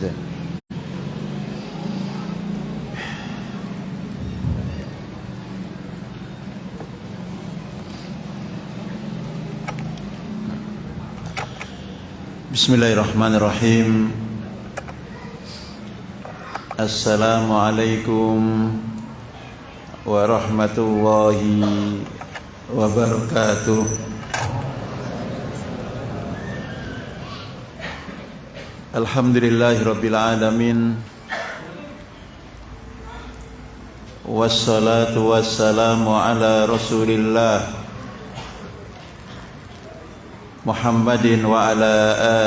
gitu. Bismillahirrahmanirrahim. Assalamualaikum warahmatullahi wabarakatuh. Alhamdulillahirabbil alamin. Wassalatu wassalamu ala Rasulillah Muhammadin wa ala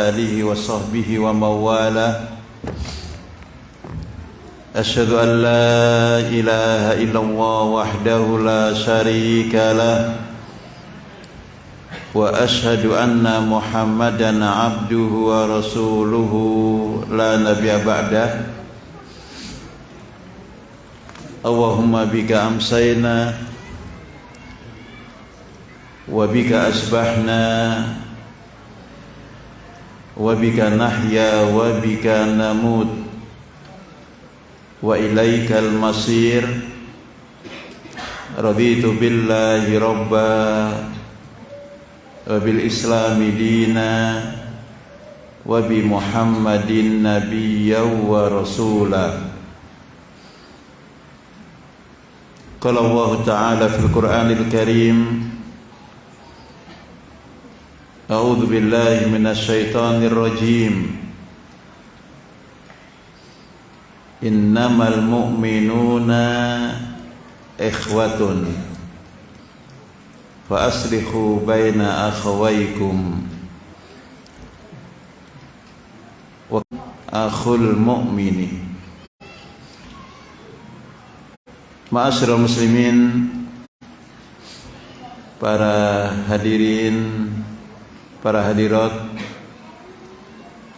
alihi wa sahbihi wa mawala. Asyhadu an la ilaha illallah wahdahu la syarika lah, wa asyhadu anna Muhammadan abduhu wa rasuluhu la nabiyya ba'dah. Allahumma bika amsayna wa bika asbahna wa bika nahya wa bika namut wa ilaikal masir. Raditu billahi rabba wa bil islami dina wa bi Muhammadin nabiyyan wa rasula. Qala Allah Ta'ala fil Qur'anil Karim, A'udzu billahi minasy syaithanir rajim. Innamal mu'minuna ikhwatun fa aslihu baina akhawaykum wa akhul mu'mini. Ma'asyiral muslimin, para hadirin, para hadirat,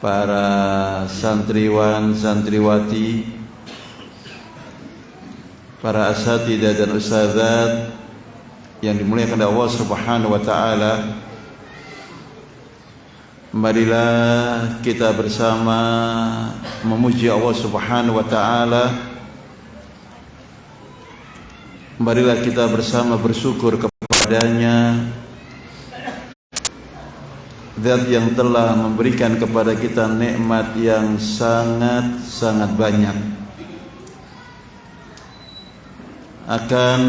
para santriwan, santriwati, para asatidzah dan ustadzat yang dimuliakan oleh Allah Subhanahu wa taala. Marilah kita bersama memuji Allah Subhanahu wa taala. Marilah kita bersama bersyukur kepadanya, Zat yang telah memberikan kepada kita nikmat yang sangat-sangat banyak. Akan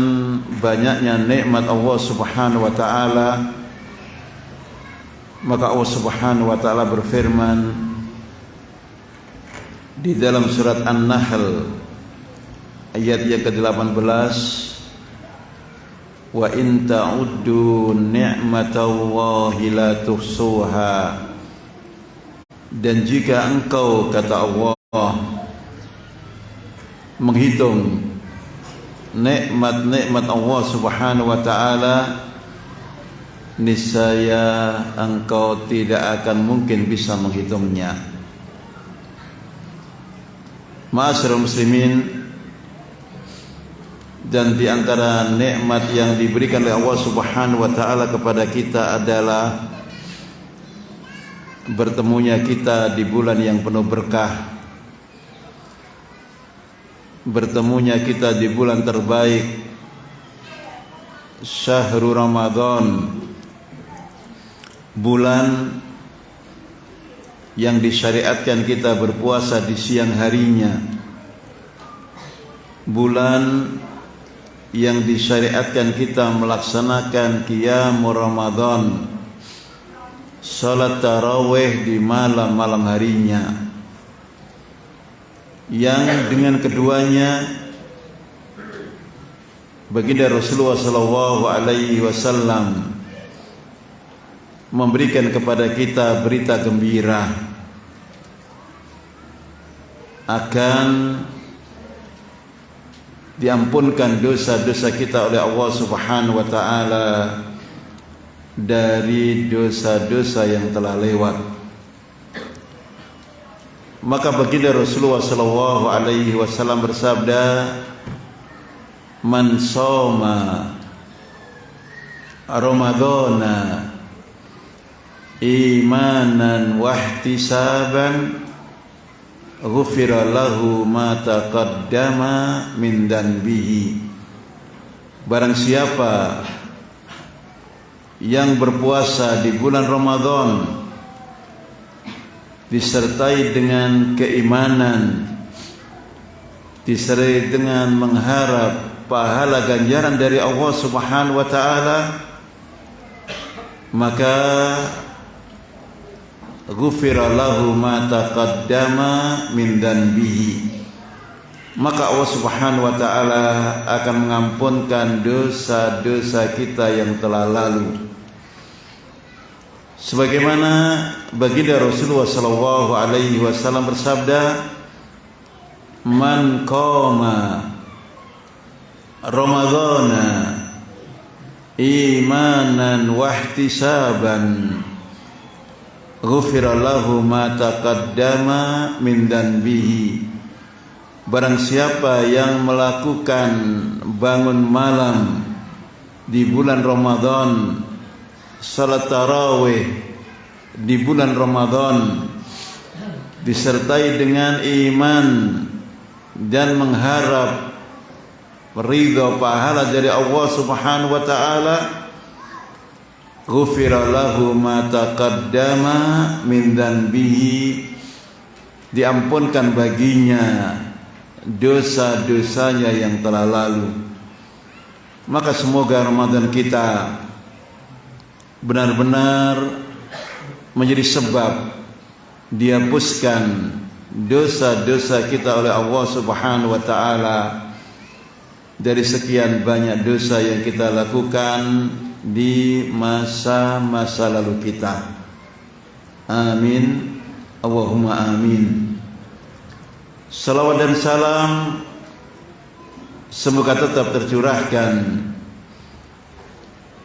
banyaknya nikmat Allah Subhanahu wa taala, maka Allah Subhanahu wa taala berfirman di dalam surat An-Nahl ayat yang ke-18, wa in ta'uddu ni'matallahi la tuhsuha. Dan jika engkau, kata Allah, menghitung nikmat-nikmat Allah Subhanahu wa taala, niscaya engkau tidak akan mungkin bisa menghitungnya. Ma'asyiral muslimin, dan di antara nikmat yang diberikan oleh Allah Subhanahu wa taala kepada kita adalah bertemunya kita di bulan yang penuh berkah, bertemunya kita di bulan terbaik, Syahrul Ramadan, bulan yang disyariatkan kita berpuasa di siang harinya, bulan yang disyariatkan kita melaksanakan qiyamul Ramadan, salat tarawih di malam-malam harinya, yang dengan keduanya baginda Rasulullah sallallahu alaihi wasallam memberikan kepada kita berita gembira akan diampunkan dosa-dosa kita oleh Allah Subhanahu wa taala dari dosa-dosa yang telah lewat. Maka baginda Rasulullah sallallahu alaihi wasallam bersabda, "Man shoma Ramadhana imanan wahtisaban ghufira lahu ma taqaddama min danbihi. Barang siapa yang berpuasa di bulan Ramadan disertai dengan keimanan, disertai dengan mengharap pahala ganjaran dari Allah Subhanahu wa taala, maka ghufira lahu ma taqaddama min danbihi, maka Allah Subhanahu wa taala akan mengampunkan dosa-dosa kita yang telah lalu. Sebagaimana baginda Rasulullah sallallahu alaihi wasallam bersabda, "Man qama Ramadhana imanan wa ihtisaban ghufira lahu ma taqaddama min danbihi." Barang siapa yang melakukan bangun malam di bulan Ramadan, salat tarawih di bulan Ramadan, disertai dengan iman dan mengharap ridha pahala dari Allah Subhanahu wa taala, ghufira lahu ma taqaddama min danbihi, diampunkan baginya dosa-dosanya yang telah lalu. Maka semoga Ramadan kita benar-benar menjadi sebab dihapuskan dosa-dosa kita oleh Allah Subhanahu wa taala dari sekian banyak dosa yang kita lakukan di masa-masa lalu kita. Amin, Allahumma amin. Salawat dan salam semoga tetap tercurahkan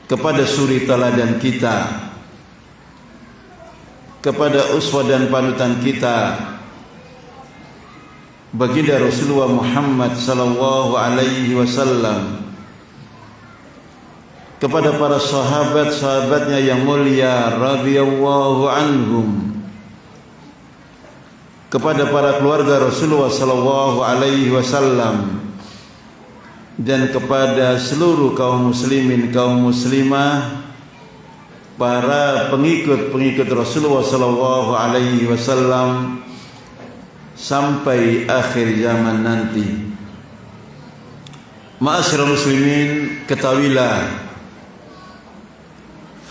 kepada suri teladan kita, kepada uswah dan panutan kita, baginda Rasulullah Muhammad sallallahu alaihi wasallam, kepada para sahabat-sahabatnya yang mulia radhiyallahu anhum, kepada para keluarga Rasulullah sallallahu alaihi wasallam, dan kepada seluruh kaum muslimin, kaum muslimah, para pengikut-pengikut Rasulullah sallallahu alaihi wasallam sampai akhir zaman nanti. Ma'asyiral muslimin, ketahuilah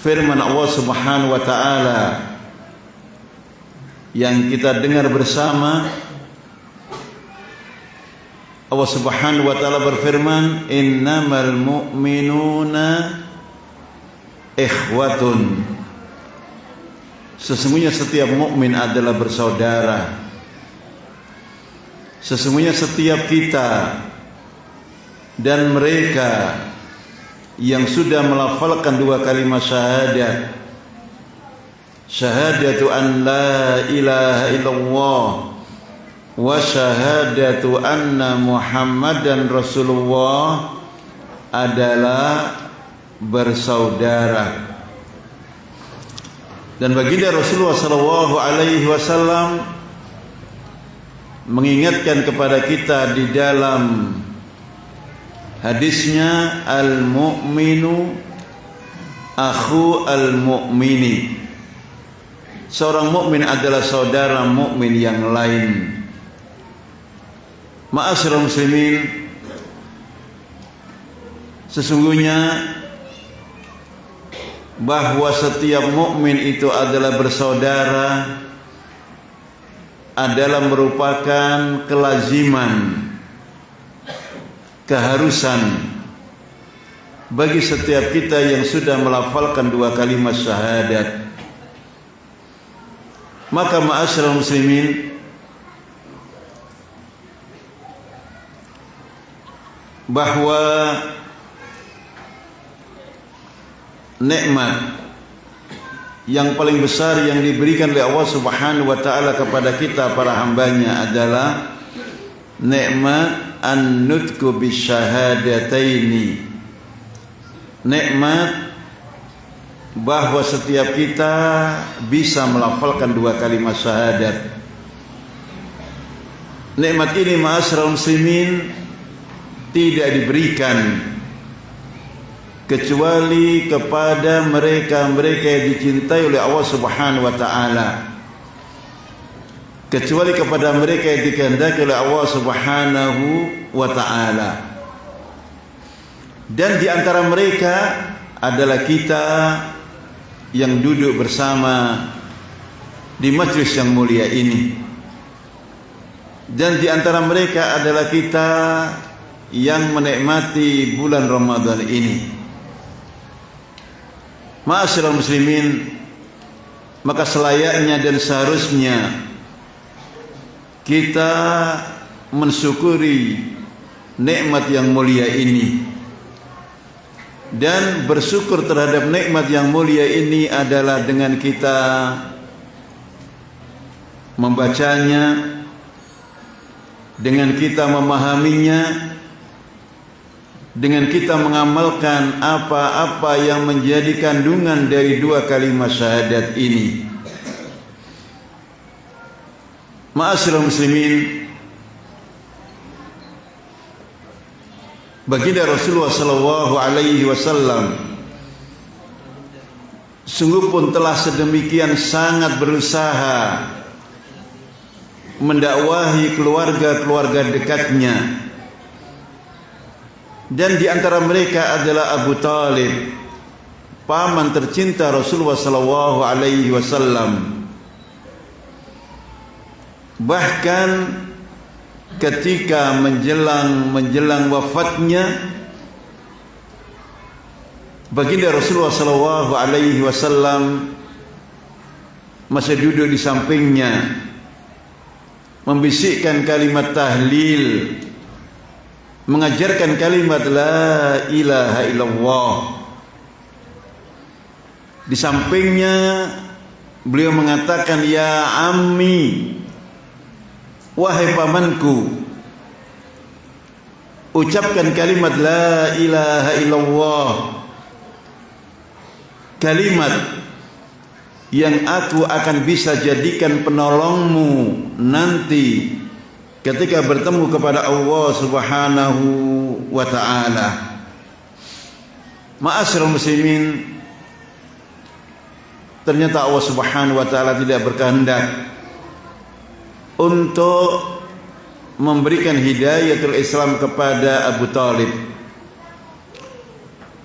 firman Allah Subhanahu wa taala yang kita dengar bersama. Allah Subhanahu wa taala berfirman, "Innamal mu'minuna ikhwatun." Sesungguhnya setiap mukmin adalah bersaudara. Sesungguhnya setiap kita dan mereka yang sudah melafalkan dua kalimat syahadat, syahadatu an la ilaha illallah wa syahadatu anna Muhammadan Rasulullah, adalah bersaudara. Dan baginda Rasulullah sallallahu alaihi wasallam mengingatkan kepada kita di dalam hadisnya, al-mu'minu akhu al-mu'mini. Seorang mukmin adalah saudara mukmin yang lain. Ma'asyiral muslimin, sesungguhnya bahwa setiap mukmin itu adalah bersaudara adalah merupakan kelaziman, keharusan bagi setiap kita yang sudah melafalkan dua kalimat syahadat. Maka ma'asyiral muslimin, bahwa nikmat yang paling besar yang diberikan oleh Allah Subhanahu wa taala kepada kita para hambanya adalah nikmat an-nutqu bisyahadataini. Nikmat bahwa setiap kita bisa melafalkan dua kalimat syahadat. nikmat ini ma'asyiral muslimin tidak diberikan kecuali kepada mereka-mereka yang dicintai oleh Allah Subhanahu wa taala, kecuali kepada mereka yang dikehendaki oleh Allah Subhanahu wa taala. Dan di antara mereka adalah kita yang duduk bersama di majlis yang mulia ini. Dan di antara mereka adalah kita yang menikmati bulan Ramadan ini. Ma'asyiral muslimin, maka selayaknya dan seharusnya kita mensyukuri nikmat yang mulia ini. Dan bersyukur terhadap nikmat yang mulia ini adalah dengan kita membacanya, dengan kita memahaminya, dengan kita mengamalkan apa-apa yang menjadi kandungan dari dua kalimat syahadat ini. Ma'asyiral muslimin, baginda Rasulullah sallallahu alaihi wasallam sungguh pun telah sedemikian sangat berusaha mendakwahi keluarga-keluarga dekatnya. Dan di antara mereka adalah Abu Talib, paman tercinta Rasulullah sallallahu alaihi wasallam. Bahkan ketika menjelang wafatnya, baginda Rasulullah sallallahu alaihi wasallam masih duduk di sampingnya, membisikkan kalimat tahlil, mengajarkan kalimat la ilaha illallah. Di sampingnya beliau mengatakan, ya ammi, wahai pamanku, ucapkan kalimat la ilaha illallah, kalimat yang aku akan bisa jadikan penolongmu nanti ketika bertemu kepada Allah Subhanahu wa taala. Ma'asyiral muslimin, ternyata Allah Subhanahu wa taala tidak berkehendak untuk memberikan hidayatul Islam kepada Abu Talib,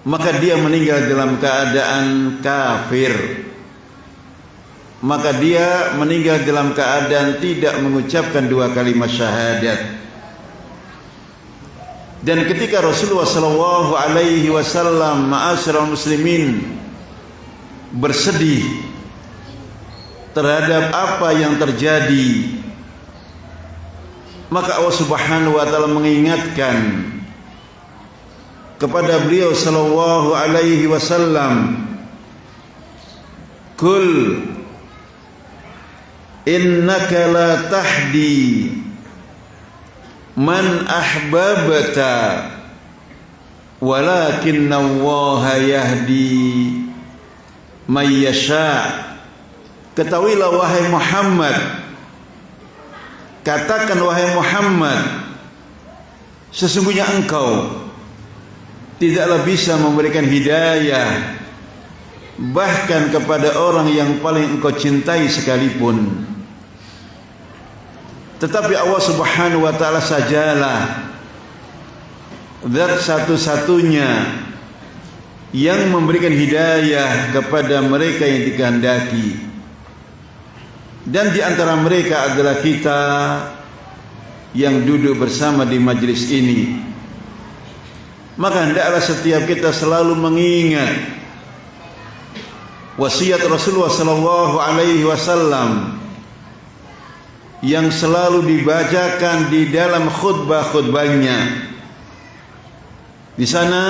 maka dia meninggal dalam keadaan kafir. Maka dia meninggal dalam keadaan tidak mengucapkan dua kalimat syahadat. Dan ketika Rasulullah sallallahu alaihi wasallam, ma'asyiral muslimin, bersedih terhadap apa yang terjadi, maka Allah Subhanahu wa taala mengingatkan kepada beliau sallallahu alaihi wasallam, "Kul innaka la tahdi man ahbabta walakinna Allaha yahdi man yasha." Ketahuilah wahai Muhammad, katakan wahai Muhammad, sesungguhnya engkau tidaklah bisa memberikan hidayah bahkan kepada orang yang paling engkau cintai sekalipun. Tetapi Allah Subhanahu wa taala sajalah zat satu-satunya yang memberikan hidayah kepada mereka yang dikehendaki. Dan di antara mereka adalah kita yang duduk bersama di majlis ini. Maka hendaklah setiap kita selalu mengingat wasiat Rasulullah sallallahu alaihi wasallam yang selalu dibacakan di dalam khutbah-khutbahnya. Di sana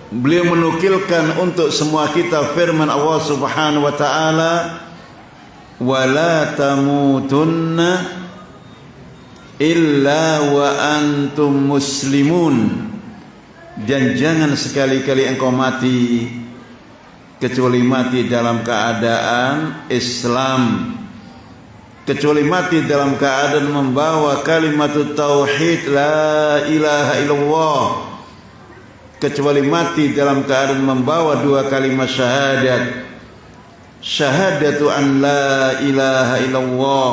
beliau menukilkan untuk semua kita firman Allah Subhanahu wa taala, "Wala tamutunna illa wa antum muslimun." Dan jangan sekali-kali engkau mati kecuali mati dalam keadaan Islam. kecuali mati dalam keadaan membawa kalimat tauhid la ilaha illallah, kecuali mati dalam keadaan membawa dua kalimat syahadat, syahadatu an la ilaha illallah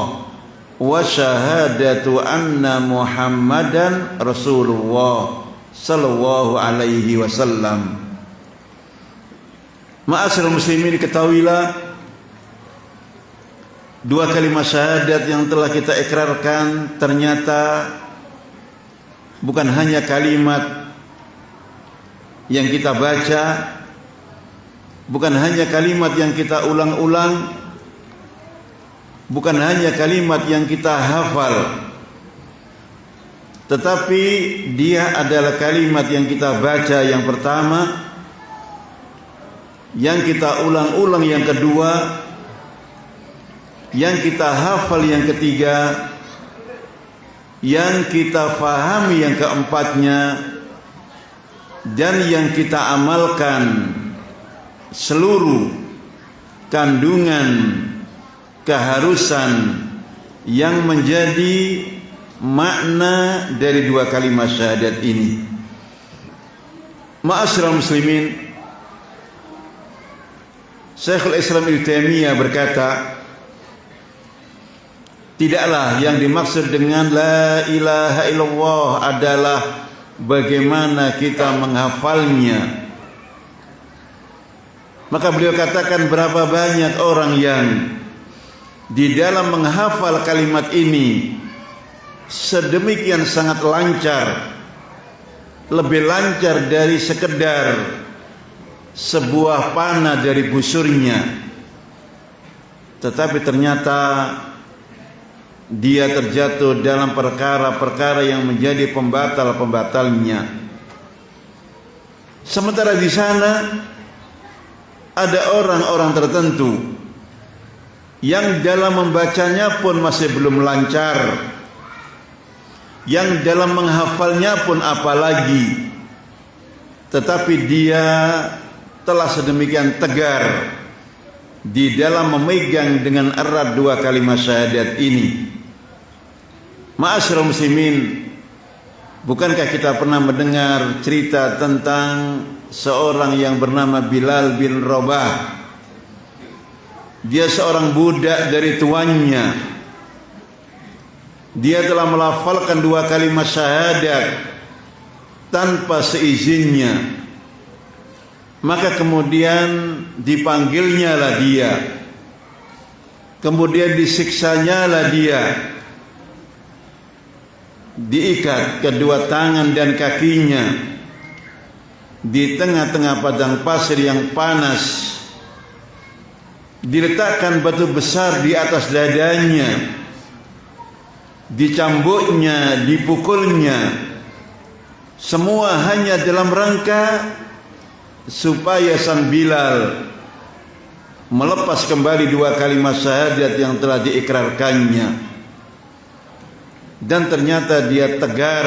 wa syahadatu anna Muhammadan Rasulullah sallallahu alaihi wasallam. Ma'asyiral muslimin, ketahuilah dua kalimat syahadat yang telah kita ikrarkan ternyata bukan hanya kalimat yang kita baca, bukan hanya kalimat yang kita ulang-ulang, bukan hanya kalimat yang kita hafal, tetapi dia adalah kalimat yang kita baca yang pertama, yang kita ulang-ulang yang kedua, yang kita hafal yang ketiga, yang kita fahami yang keempatnya, dan yang kita amalkan seluruh kandungan keharusan yang menjadi makna dari dua kalimat syahadat ini. Ma'asyiral muslimin, Syekhul Islam Ibnu Taimiyah berkata, tidaklah yang dimaksud dengan la ilaha illallah adalah bagaimana kita menghafalnya. Maka beliau katakan, berapa banyak orang yang di dalam menghafal kalimat ini sedemikian sangat lancar, lebih lancar dari sekedar sebuah panah dari busurnya, tetapi ternyata dia terjatuh dalam perkara-perkara yang menjadi pembatal-pembatalnya. Sementara di sana ada orang-orang tertentu yang dalam membacanya pun masih belum lancar, yang dalam menghafalnya pun apalagi, tetapi dia telah sedemikian tegar di dalam memegang dengan erat dua kalimat syahadat ini. Ma'asyiral muslimin, bukankah kita pernah mendengar cerita tentang seorang yang bernama Bilal bin Rabah? Dia seorang budak dari tuannya. Dia telah melafalkan dua kalimat syahadat tanpa seizinnya. Maka kemudian dipanggilnya lah dia, kemudian disiksanya lah dia, diikat kedua tangan dan kakinya di tengah-tengah padang pasir yang panas, diletakkan batu besar di atas dadanya, dicambuknya, dipukulnya, semua hanya dalam rangka supaya sang Bilal melepas kembali dua kalimat syahadat yang telah diikrarkannya. Dan ternyata dia tegar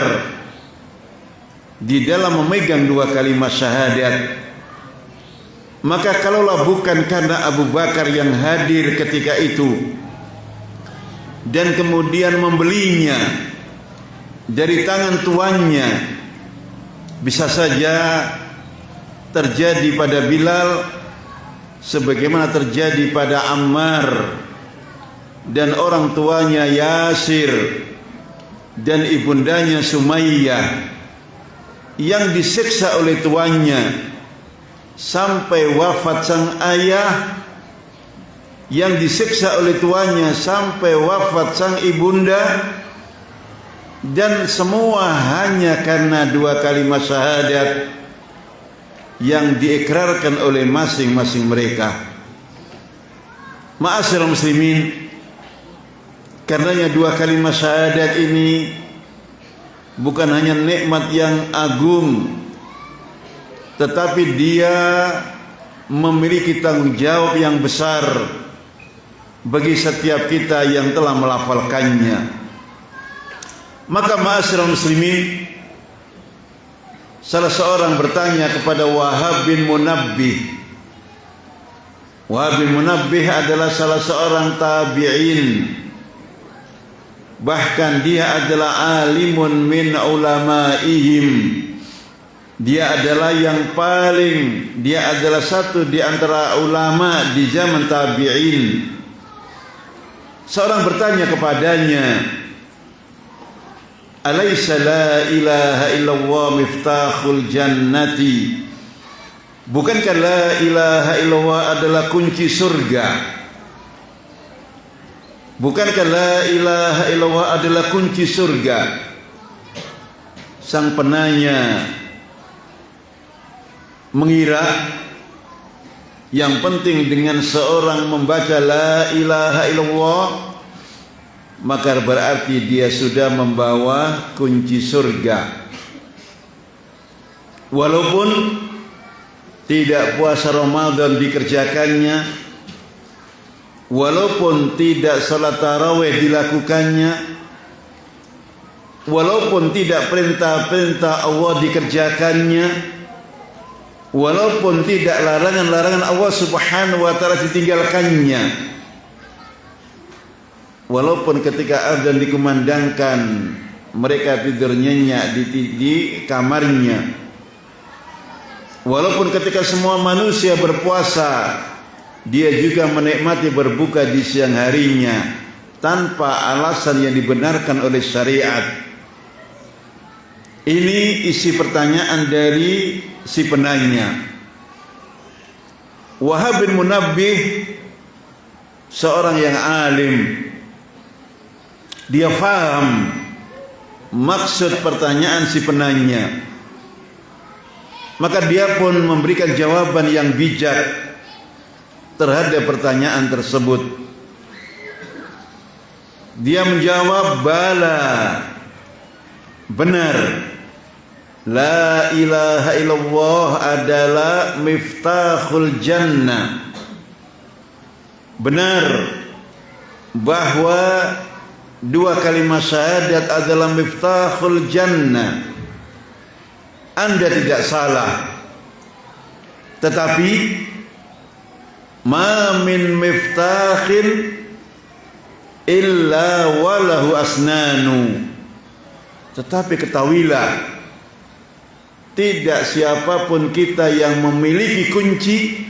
di dalam memegang dua kalimat syahadat. Maka kalaulah bukan karena Abu Bakar yang hadir ketika itu dan kemudian membelinya dari tangan tuannya, bisa saja terjadi pada Bilal sebagaimana terjadi pada Ammar dan orang tuanya Yasir dan ibundanya Sumayyah yang disiksa oleh tuannya sampai wafat sang ayah, yang disiksa oleh tuannya sampai wafat sang ibunda, dan semua hanya karena dua kalimat syahadat yang diikrarkan oleh masing-masing mereka. Ma'asyiral muslimin, karenanya dua kalimat syahadat ini bukan hanya nikmat yang agung, tetapi dia memiliki tanggung jawab yang besar bagi setiap kita yang telah melafalkannya. Maka ma'asyiral muslimin, salah seorang bertanya kepada Wahab bin Munabbih. Wahab bin Munabbih adalah salah seorang tabi'in bahkan dia adalah alimun min ulamaihim. Dia adalah dia adalah satu di antara ulama di zaman tabi'in. Seorang bertanya kepadanya, "Alaysa la ilaha illallah miftahul jannati?" Bukankah la ilaha illallah adalah kunci surga? Bukankah la ilaha illallah adalah kunci surga? Sang penanya mengira yang penting dengan seorang membaca la ilaha illallah maka berarti dia sudah membawa kunci surga. Walaupun tidak puasa Ramadan dikerjakannya, walaupun tidak salat tarawih dilakukannya, walaupun tidak perintah-perintah Allah dikerjakannya, walaupun tidak larangan-larangan Allah Subhanahu wa taala ditinggalkannya, walaupun ketika azan dikumandangkan mereka tidur nyenyak di kamarnya, walaupun ketika semua manusia berpuasa dia juga menikmati berbuka di siang harinya tanpa alasan yang dibenarkan oleh syariat. Ini isi pertanyaan dari si penanya. Wahab bin Munabbih seorang yang alim, dia faham maksud pertanyaan si penanya, maka dia pun memberikan jawaban yang bijak terhadap pertanyaan tersebut. Dia menjawab, "Bala, benar, la ilaha illallah adalah miftahul jannah." Benar bahwa dua kalimat syahadat adalah miftahul jannah. Anda tidak salah. Tetapi ma min miftahin illa walahu asnanu. Tetapi ketahuilah, tidak siapapun kita yang memiliki kunci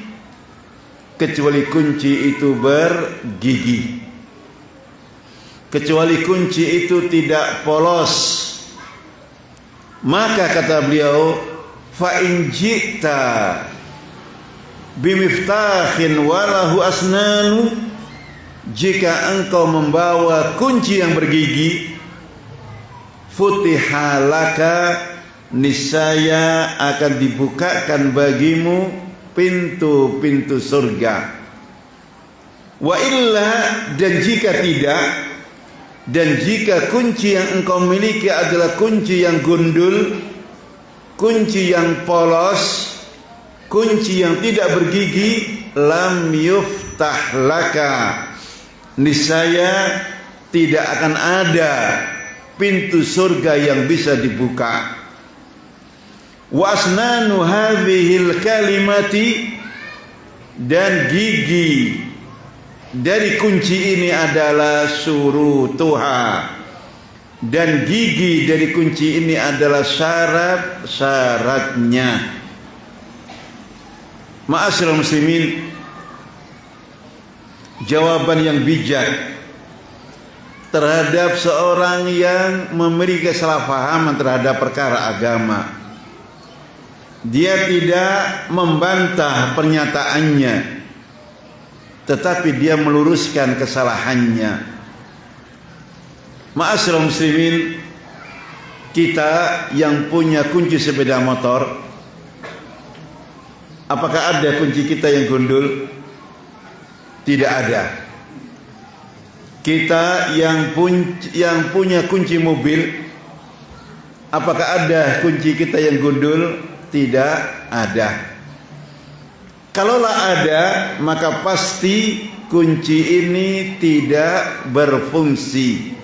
kecuali kunci itu bergigi, kecuali kunci itu tidak polos. Maka kata beliau, fa in ji'ta bimiftahin walahu asnanu, jika engkau membawa kunci yang bergigi, futihalaka, niscaya akan dibukakan bagimu pintu-pintu surga. Wa illa, dan jika tidak, dan jika kunci yang engkau miliki adalah kunci yang gundul, kunci yang polos, kunci yang tidak bergigi, lam yuftah laka, niscaya tidak akan ada pintu surga yang bisa dibuka. Wa asnanu hadhil kalimati, dan gigi dari kunci ini adalah syurutuha, dan gigi dari kunci ini adalah syarat-syaratnya. Ma'asyiral muslimin, jawaban yang bijak terhadap seorang yang memiliki kesalahpahaman terhadap perkara agama. Dia tidak membantah pernyataannya, tetapi dia meluruskan kesalahannya. Ma'asyiral muslimin, kita yang punya kunci sepeda motor, apakah ada kunci kita yang gundul? Tidak ada. Kita yang punya kunci mobil, apakah ada kunci kita yang gundul? Tidak ada. Kalaulah ada, maka pasti kunci ini tidak berfungsi.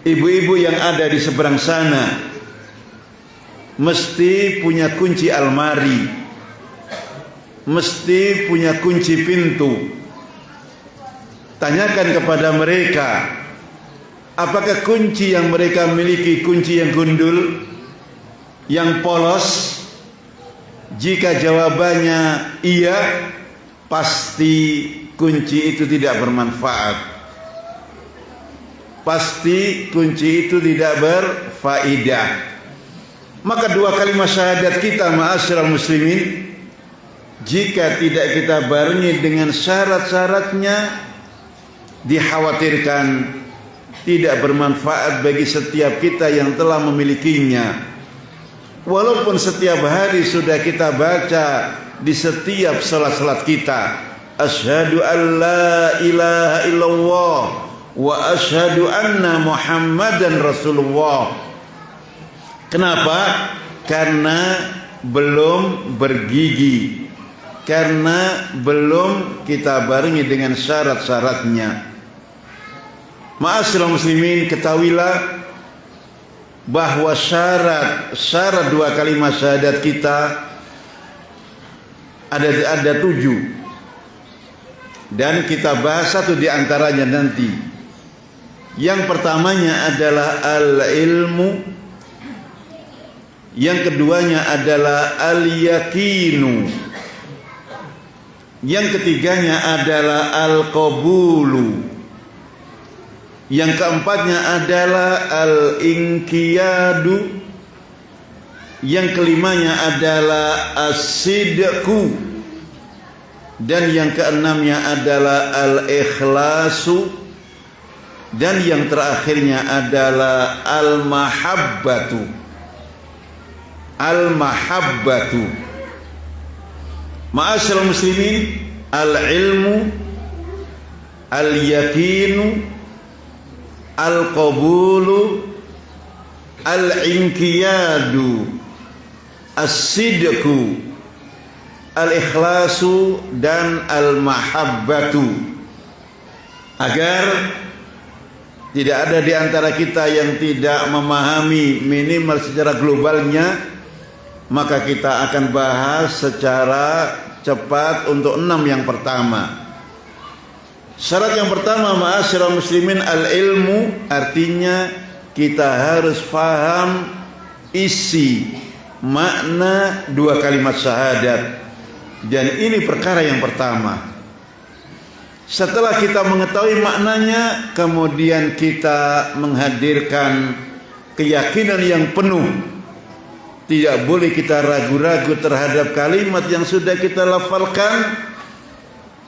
Ibu-ibu yang ada di seberang sana mesti punya kunci almari, mesti punya kunci pintu. Tanyakan kepada mereka, Apakah kunci yang mereka miliki kunci yang gundul, yang polos? Jika jawabannya iya, pasti kunci itu tidak bermanfaat. Pasti kunci itu tidak berfaedah. Maka dua kalimat syahadat kita, ma'asyiral muslimin, jika tidak kita barengi dengan syarat-syaratnya, dikhawatirkan tidak bermanfaat bagi setiap kita yang telah memilikinya. Walaupun setiap hari sudah kita baca di setiap salat-salat kita, asyhadu an la ilaha illallah wa asyhadu anna Muhammadan Rasulullah. Kenapa? Karena belum bergigi, karena belum kita barengi dengan syarat-syaratnya. Ma'asyiral muslimin, ketahuilah bahwa syarat dua kalimat syahadat kita ada 7, dan kita bahas satu di antaranya nanti. Yang pertamanya adalah al-ilmu, yang keduanya adalah al-yakinu, yang ketiganya adalah al-qabulu, yang keempatnya adalah al-inqiyadu, yang kelimanya adalah as-sidqu, dan yang keenamnya adalah al-ikhlasu, dan yang terakhirnya adalah al-mahabbatu. Al-mahabbatu. Ma'asyiral muslimin, al-ilmu, al-yaqinu, al-qabulu, al-inqiyadu, as-sidqu, al-ikhlasu, dan al-mahabbatu. Agar tidak ada di antara kita yang tidak memahami minimal secara globalnya, maka kita akan bahas secara cepat untuk 6 yang pertama. Syarat yang pertama, ma'asyiral muslimin, al-ilmu, artinya kita harus faham isi makna dua kalimat syahadat. Dan ini perkara yang pertama. Setelah kita mengetahui maknanya, kemudian kita menghadirkan keyakinan yang penuh. Tidak boleh kita ragu-ragu terhadap kalimat yang sudah kita lafalkan.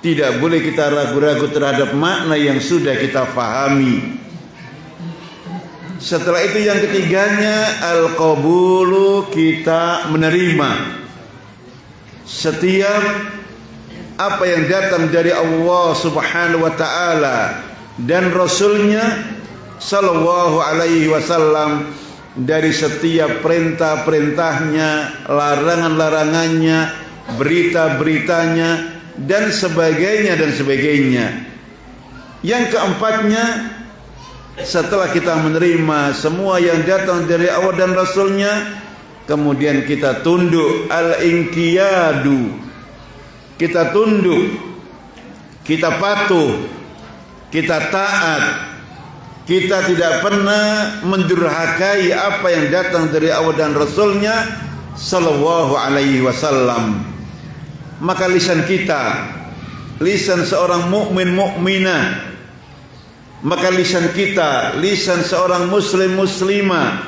Tidak boleh kita ragu-ragu terhadap makna yang sudah kita fahami. Setelah itu yang ketiganya, al-qabulu, kita menerima setiap apa yang datang dari Allah Subhanahu wa taala dan Rasulnya sallallahu alaihi wasallam, dari setiap perintah-perintahnya, larangan-larangannya, berita-beritanya, dan sebagainya dan sebagainya. Yang keempatnya, setelah kita menerima semua yang datang dari Allah dan Rasulnya, kemudian kita tunduk, al-inqiyadu, kita tunduk, kita patuh, kita taat, kita tidak pernah mendurhakai apa yang datang dari Allah dan Rasulnya sallallahu alaihi wasallam. Maka lisan kita, lisan seorang mukmin mukminah, maka lisan kita, lisan seorang muslim muslimah,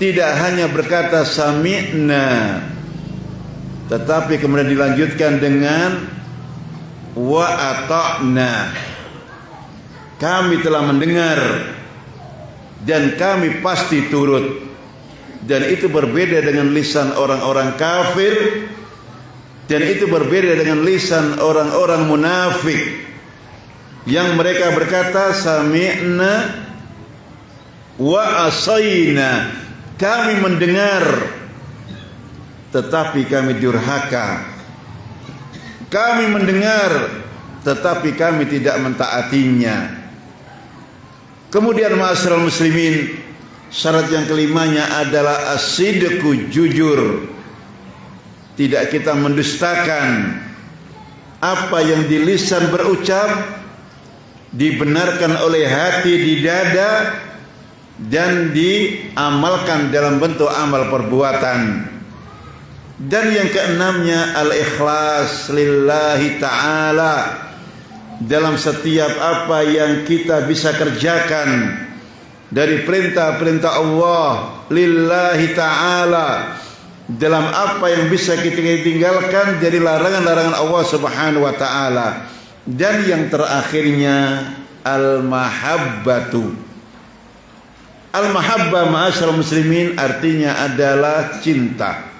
tidak hanya berkata sami'na, tetapi kemudian dilanjutkan dengan wa ata'na, kami telah mendengar dan kami pasti turut. Dan itu berbeda dengan lisan orang-orang kafir, dan itu berbeda dengan lisan orang-orang munafik yang mereka berkata sami'na wa asayna, kami mendengar tetapi kami durhaka, kami mendengar tetapi kami tidak mentaatinya. Kemudian ma'asyiral muslimin, syarat yang kelimanya adalah as-sidqu, jujur. Tidak kita mendustakan apa yang di lisan berucap dibenarkan oleh hati di dada, dan diamalkan dalam bentuk amal perbuatan. Dan yang keenamnya al-ikhlas lillahi ta'ala dalam setiap apa yang kita bisa kerjakan dari perintah-perintah Allah, lillahi ta'ala dalam apa yang bisa kita tinggalkan dari larangan-larangan Allah Subhanahu wa ta'ala. Dan yang terakhirnya al-mahabbatu. Al-mahabbah ma'asyiral muslimin artinya adalah cinta.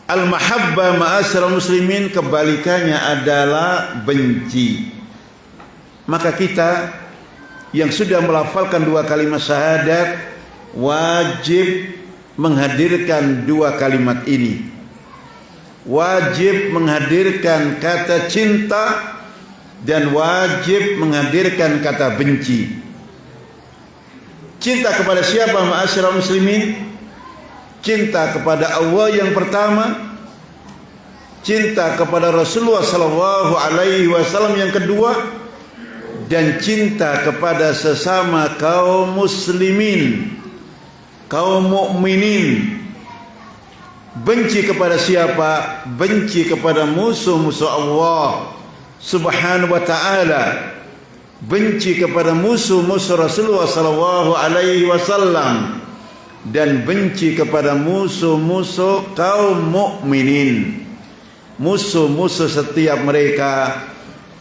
Al-mahabbah ma'asyiral muslimin kebalikannya adalah benci. Maka kita yang sudah melafalkan dua kalimat syahadat wajib menghadirkan dua kalimat ini. Wajib menghadirkan kata cinta dan wajib menghadirkan kata benci. Cinta kepada siapa ma'asyiral muslimin? Cinta kepada Allah yang pertama, cinta kepada Rasulullah sallallahu alaihi wasallam yang kedua, dan cinta kepada sesama kaum muslimin, kaum mukminin. Benci kepada siapa? Benci kepada musuh-musuh Allah Subhanahu wa taala. Benci kepada musuh-musuh Rasulullah sallallahu alaihi wasallam, dan benci kepada musuh-musuh kaum mukminin, musuh-musuh setiap mereka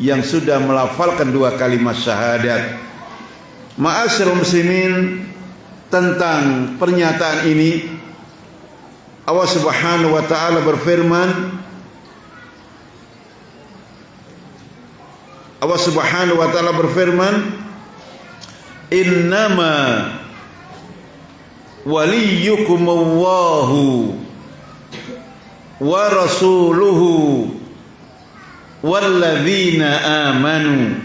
yang sudah melafalkan dua kalimat syahadat. Ma'asyiral muslimin, tentang pernyataan ini Allah Subhanahu wa taala berfirman, Allah Subhanahu wa taala berfirman, innama waliyukumullahu wa rasuluhu walladzina amanu.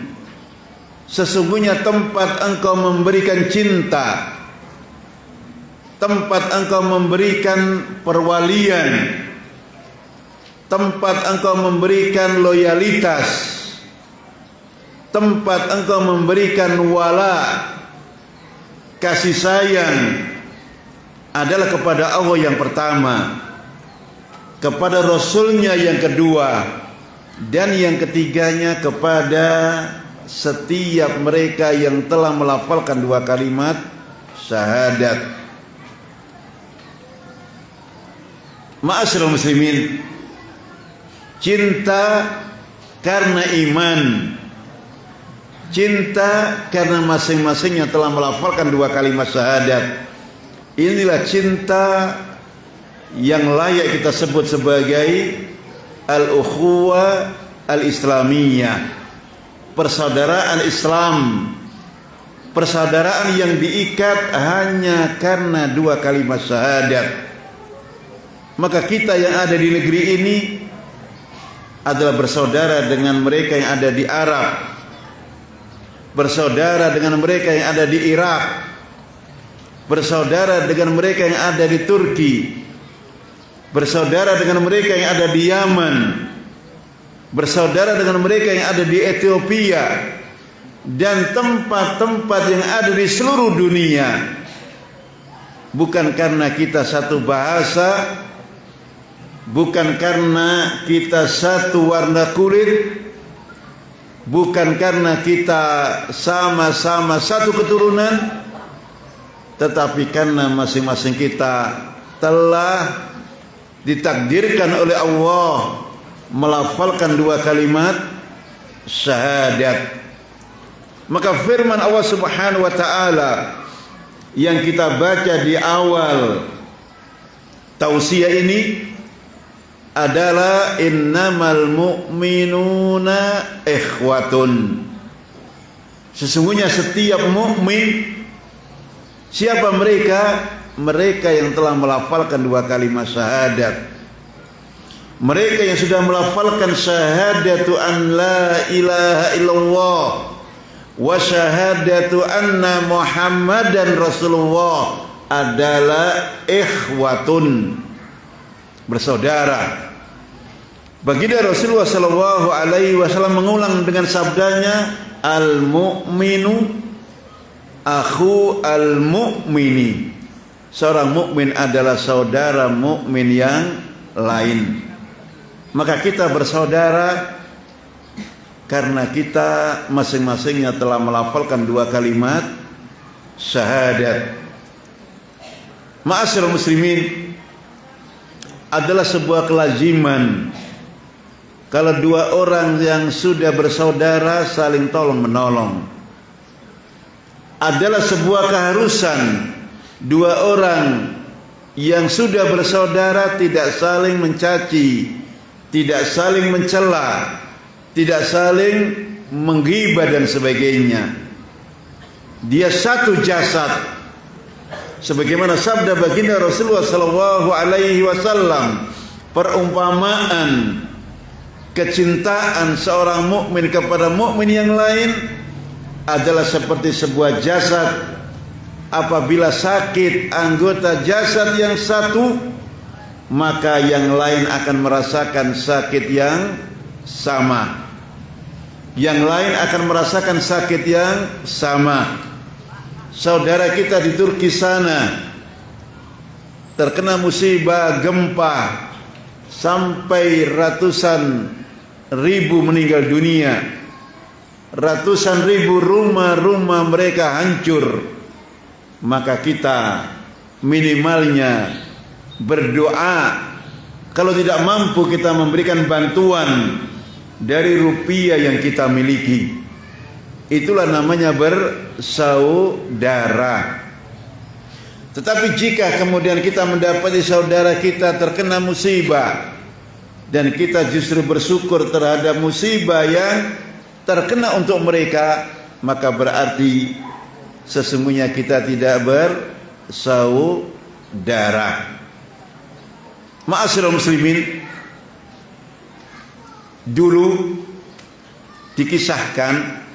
Sesungguhnya tempat engkau memberikan cinta, tempat engkau memberikan perwalian, tempat engkau memberikan loyalitas, tempat engkau memberikan wala, kasih sayang adalah kepada Allah yang pertama, kepada Rasulnya yang kedua, dan yang ketiganya kepada setiap mereka yang telah melafalkan dua kalimat syahadat. Ma'asyiral muslimin, cinta karena iman, cinta karena masing-masingnya telah melafalkan dua kalimat syahadat. Inilah cinta yang layak kita sebut sebagai al-ukhuwah al-islamiyah, persaudaraan Islam, persaudaraan yang diikat hanya karena dua kalimat syahadat. Maka kita yang ada di negeri ini adalah bersaudara dengan mereka yang ada di Arab, bersaudara dengan mereka yang ada di Irak, bersaudara dengan mereka yang ada di Turki, bersaudara dengan mereka yang ada di Yaman, bersaudara dengan mereka yang ada di Ethiopia, dan tempat-tempat yang ada di seluruh dunia. Bukan karena kita satu bahasa, bukan karena kita satu warna kulit, bukan karena kita sama-sama satu keturunan, tetapi karena masing-masing kita telah ditakdirkan oleh Allah melafalkan dua kalimat syahadat. Maka firman Allah Subhanahu wa taala yang kita baca di awal tausiah ini adalah innamal mu'minuna ikhwatun. Sesungguhnya setiap mukmin, siapa mereka? Mereka yang telah melafalkan dua kalimat syahadat. Mereka yang sudah melafalkan syahadatu an la ilaha illallah wa syahadatu anna Muhammadan Rasulullah adalah ikhwatun, bersaudara. Baginda Rasulullah sallallahu alaihi wasallam mengulang dengan sabdanya, al-mu'minu akhu al-mu'mini. Seorang mukmin adalah saudara mukmin yang lain. Maka kita bersaudara karena kita masing-masingnya telah melafalkan dua kalimat syahadat. Ma'asyiral muslimin, adalah sebuah kelaziman kalau dua orang yang sudah bersaudara saling tolong menolong. Adalah sebuah keharusan dua orang yang sudah bersaudara tidak saling mencaci, tidak saling mencela, tidak saling menggibah dan sebagainya. Dia satu jasad, sebagaimana sabda baginda Rasulullah sallallahu alaihi wasallam, perumpamaan kecintaan seorang mukmin kepada mukmin yang lain adalah seperti sebuah jasad. Apabila sakit anggota jasad yang satu, maka yang lain akan merasakan sakit yang sama. Yang lain akan merasakan sakit yang sama. Saudara kita di Turki sana terkena musibah gempa sampai ratusan ribu meninggal dunia. Ratusan ribu rumah-rumah mereka hancur. Maka kita minimalnya berdoa. Kalau tidak mampu, kita memberikan bantuan dari rupiah yang kita miliki. Itulah namanya bersaudara. Tetapi jika kemudian kita mendapati saudara kita terkena musibah dan kita justru bersyukur terhadap musibah yang terkena untuk mereka, maka berarti sesungguhnya kita tidak bersaudara. Ma'asyiral muslimin, dulu dikisahkan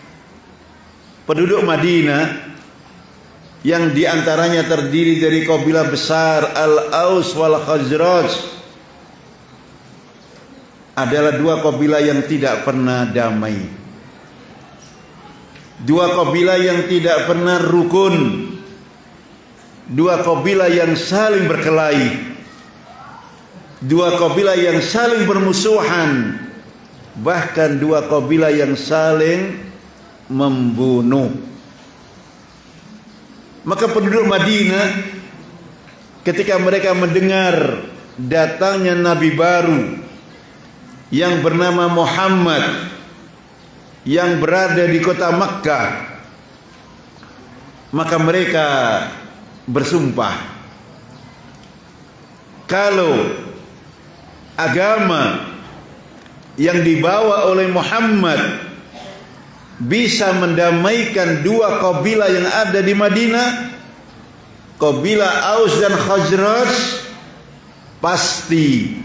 penduduk Madinah yang diantaranya terdiri dari kabilah besar Al-Aus wal Khazraj adalah dua kabilah yang tidak pernah damai. Dua kabilah yang tidak pernah rukun. Dua kabilah yang saling berkelahi. Dua kabilah yang saling bermusuhan. Bahkan dua kabilah yang saling membunuh. Maka penduduk Madinah ketika mereka mendengar datangnya nabi baru yang bernama Muhammad yang berada di kota Makkah, maka mereka bersumpah kalau agama yang dibawa oleh Muhammad bisa mendamaikan dua kabilah yang ada di Madinah, kabilah Aus dan Khazraj, pasti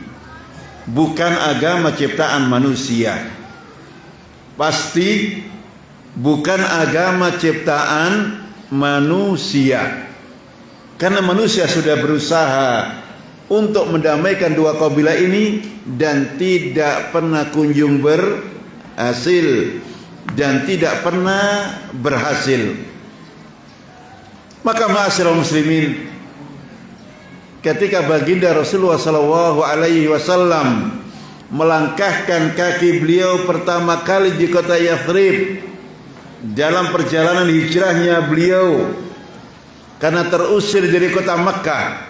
bukan agama ciptaan manusia. Pasti bukan agama ciptaan manusia. Karena manusia sudah berusaha untuk mendamaikan dua kabilah ini dan tidak pernah kunjung berhasil dan tidak pernah berhasil. Maka ma'asyiral muslimin, ketika baginda Rasulullah sallallahu alaihi wasallam melangkahkan kaki beliau pertama kali di kota Yathrib dalam perjalanan hijrahnya beliau karena terusir dari kota Makkah,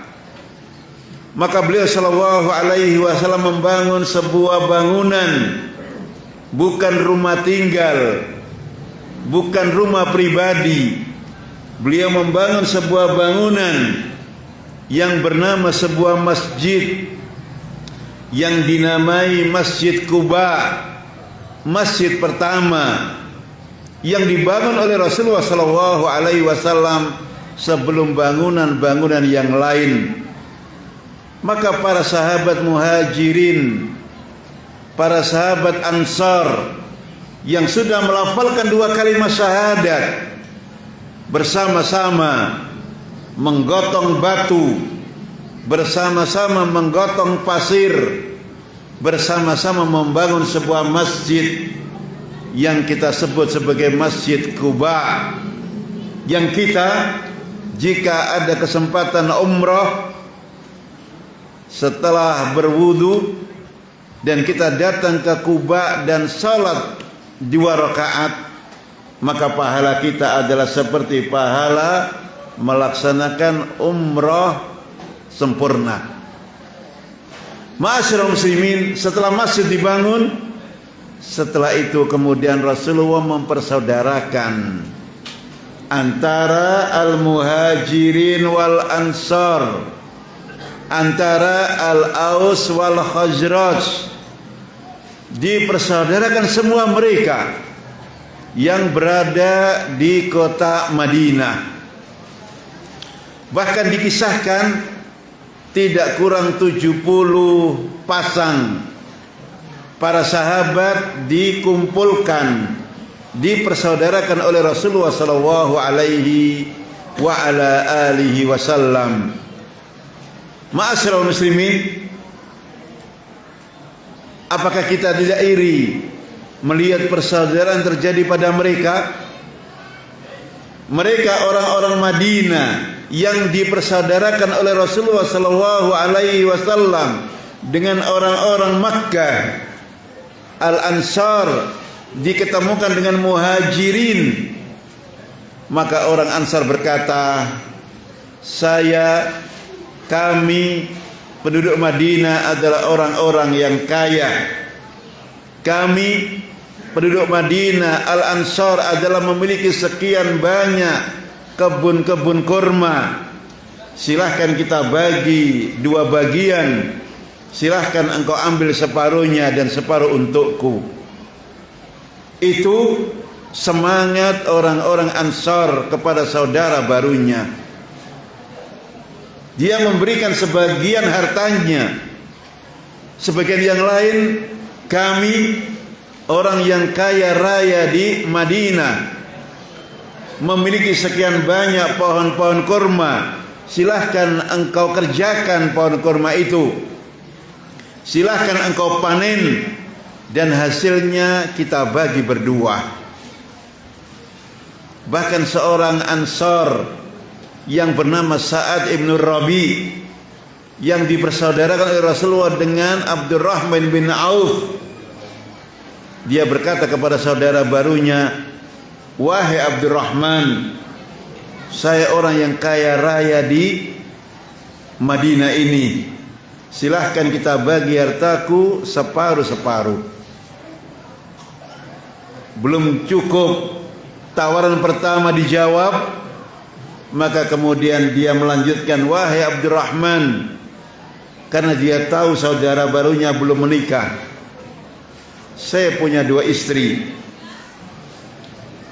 maka beliau sallallahu alaihi wasallam membangun sebuah bangunan, bukan rumah tinggal, bukan rumah pribadi. Beliau membangun sebuah bangunan yang bernama sebuah masjid yang dinamai Masjid Quba, masjid pertama yang dibangun oleh Rasulullah sallallahu alaihi wasallam sebelum bangunan-bangunan yang lain. Maka para sahabat Muhajirin, para sahabat Ansar yang sudah melafalkan dua kalimat syahadat bersama-sama bersama-sama menggotong batu, bersama-sama menggotong pasir, bersama-sama membangun sebuah masjid yang kita sebut sebagai Masjid Quba, yang kita jika ada kesempatan umrah setelah berwudu dan kita datang ke Quba dan salat 2 rakaat, maka pahala kita adalah seperti pahala melaksanakan umrah sempurna. Ma'asyiral muslimin, setelah masjid dibangun, setelah itu kemudian Rasulullah mempersaudarakan antara al-muhajirin wal ansar, antara al-Aus wal Khazraj. Dipersaudarakan semua mereka yang berada di kota Madinah. Bahkan dikisahkan tidak kurang 70 pasang para sahabat dikumpulkan, dipersaudarakan oleh Rasulullah sallallahu alaihi wa ala alihi wasallam. Ma'asyiral muslimin, apakah kita tidak iri melihat persaudaraan terjadi pada mereka? Mereka orang-orang Madinah yang dipersaudarakan oleh Rasulullah sallallahu alaihi wasallam dengan orang-orang Makkah. Al-Ansar diketemukan dengan Muhajirin. Maka orang Ansar berkata, kami penduduk Madinah adalah orang-orang yang kaya. Kami penduduk Madinah Al-Ansar adalah memiliki sekian banyak kebun-kebun kurma. Silahkan kita bagi 2 bagian. Silahkan engkau ambil separuhnya dan separuh untukku. Itu semangat orang-orang Ansar kepada saudara barunya. Dia memberikan sebagian hartanya, sebagian yang lain kami orang yang kaya raya di Madinah memiliki sekian banyak pohon-pohon kurma. Silahkan engkau kerjakan pohon kurma itu. Silahkan engkau panen dan hasilnya kita bagi berdua. Bahkan seorang Ansar yang bernama Sa'ad ibn Rabi yang dipersaudarakan oleh Rasulullah dengan Abdurrahman bin Auf, dia berkata kepada saudara barunya, wahai Abdurrahman, saya orang yang kaya raya di Madinah ini. Silahkan kita bagi hartaku separuh-separuh. Belum cukup tawaran pertama dijawab, maka kemudian dia melanjutkan, wahai Abdurrahman, karena dia tahu saudara barunya belum menikah, saya punya 2 istri.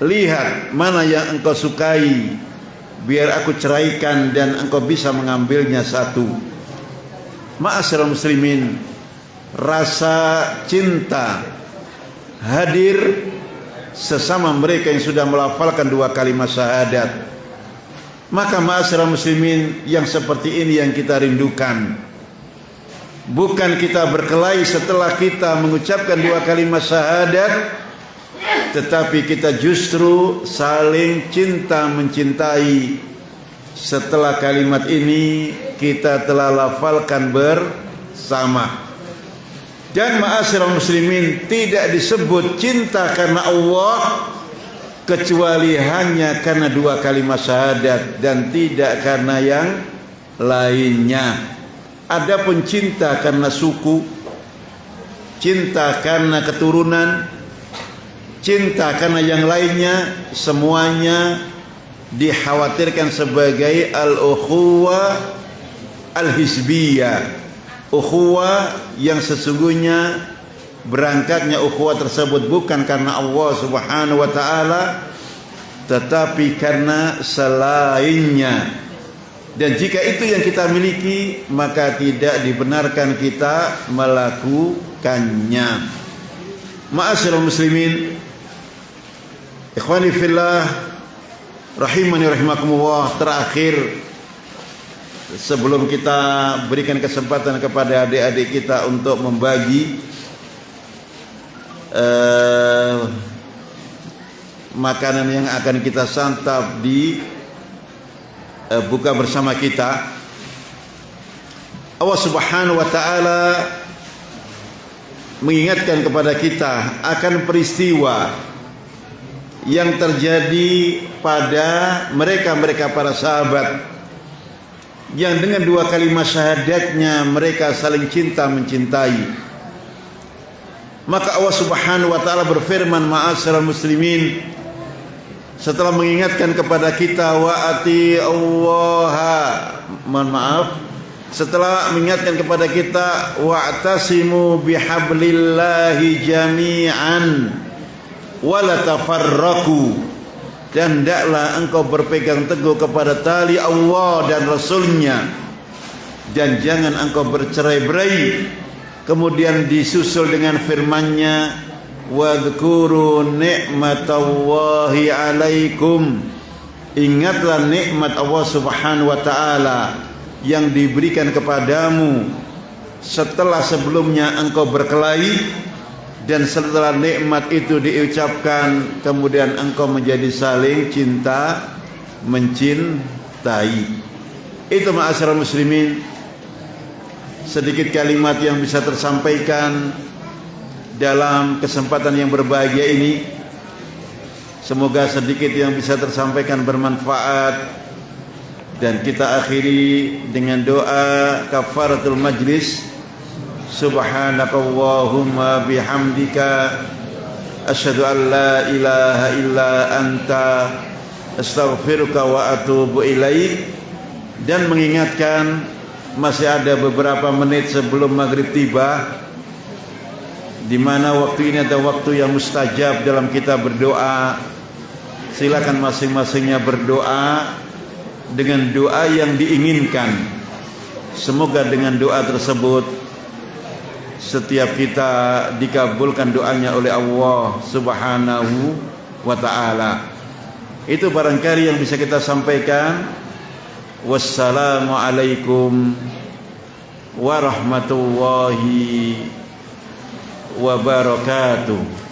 Lihat mana yang engkau sukai, biar aku ceraikan dan engkau bisa mengambilnya satu. Ma'asyiral muslimin, rasa cinta hadir sesama mereka yang sudah melafalkan 2 kalimat syahadat. Maka ma'asyiral muslimin, yang seperti ini yang kita rindukan. Bukan kita berkelahi setelah kita mengucapkan 2 kalimat syahadat, tetapi kita justru saling cinta mencintai. Setelah kalimat ini kita telah lafalkan bersama. Dan ma'asyiral muslimin, tidak disebut cinta karena Allah kecuali hanya karena 2 kalimat syahadat dan tidak karena yang lainnya. Adapun cinta karena suku, cinta karena keturunan, cinta karena yang lainnya, semuanya dikhawatirkan sebagai al-ukhuwah al-hizbiyah, ukhuwah yang sesungguhnya berangkatnya ukhuwah tersebut bukan karena Allah Subhanahu wa taala, tetapi karena selainnya. Dan jika itu yang kita miliki, maka tidak dibenarkan kita melakukannya. Ma'asyiral muslimin, ikhwani fillah, rahimani rahimakumullah. Terakhir, sebelum kita berikan kesempatan kepada adik-adik kita untuk membagi makanan yang akan kita santap di buka bersama kita, Allah Subhanahu wa taala mengingatkan kepada kita akan peristiwa yang terjadi pada mereka para sahabat yang dengan dua kalimat syahadatnya mereka saling cinta mencintai. Maka Allah Subhanahu wa taala berfirman, ma'asyiral muslimin, setelah mengingatkan kepada kita setelah mengingatkan kepada kita wa'tasimu bihablillahi jami'an wala tafarraqu, dan hendaklah engkau berpegang teguh kepada tali Allah dan Rasulnya, dan jangan engkau bercerai-berai. Kemudian disusul dengan firman-Nya, wadhkuru ni'matallahi alaikum, ingatlah nikmat Allah Subhanahu wa taala yang diberikan kepadamu setelah sebelumnya engkau berkelahi, dan setelah nikmat itu diucapkan kemudian engkau menjadi saling cinta mencintai. Itu ma'asyiral muslimin, sedikit kalimat yang bisa tersampaikan dalam kesempatan yang berbahagia ini. Semoga sedikit yang bisa tersampaikan bermanfaat, dan kita akhiri dengan doa kafaratul majlis. Subhanakallahumma bihamdika asyhadu an la ilaha illa anta astaghfiruka wa atubu ilaik. Dan mengingatkan masih ada beberapa menit sebelum maghrib tiba, di mana waktu ini ada waktu yang mustajab dalam kita berdoa. Silakan masing-masingnya berdoa dengan doa yang diinginkan. Semoga dengan doa tersebut setiap kita dikabulkan doanya oleh Allah Subhanahu wa taala. Itu barangkali yang bisa kita sampaikan. Wassalamualaikum warahmatullahi wabarakatuh.